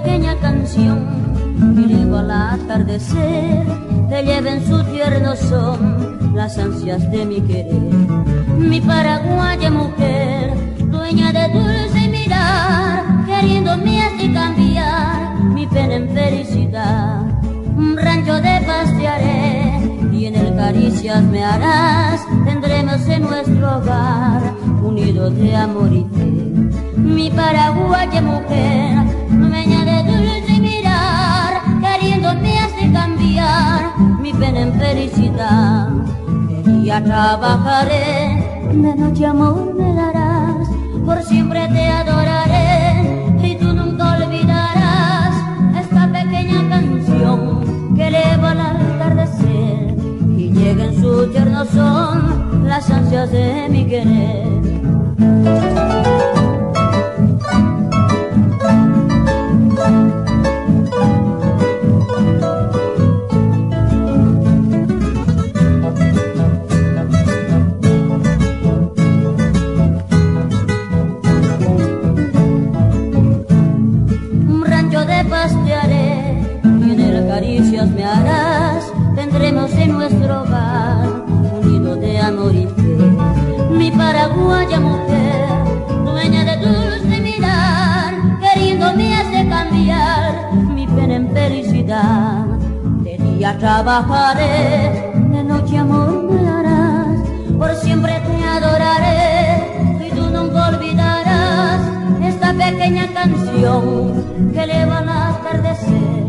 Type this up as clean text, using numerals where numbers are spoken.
pequeña canción que eleva al atardecer, te lleva en su tierno son las ansias de mi querer. Mi paraguaya mujer, dueña de dulce mirar, queriéndome así cambiar mi pena en felicidad. Un rancho de paz te haré y en el caricias me harás, tendremos en nuestro hogar un nido de amor y fe. Mi paraguaya mujer, dueña de dulce mirar, queriéndome así cambiar mi pena en felicidad. De día trabajaré, de noche amor me darás, por siempre te adoraré y tú nunca olvidarás esta pequeña canción que eleva al atardecer y llega en su tierno son las ansias de mi querer. Te haré y en el caricias me harás, tendremos en nuestro hogar un nido de amor y fe. Mi paraguaya mujer, dueña de dulce mirar, queriéndome hace cambiar mi pena en felicidad. De día trabajaré, de noche amor me darás, por siempre te adoraré y tú nunca olvidarás esta pequeña canción que eleva al atardecer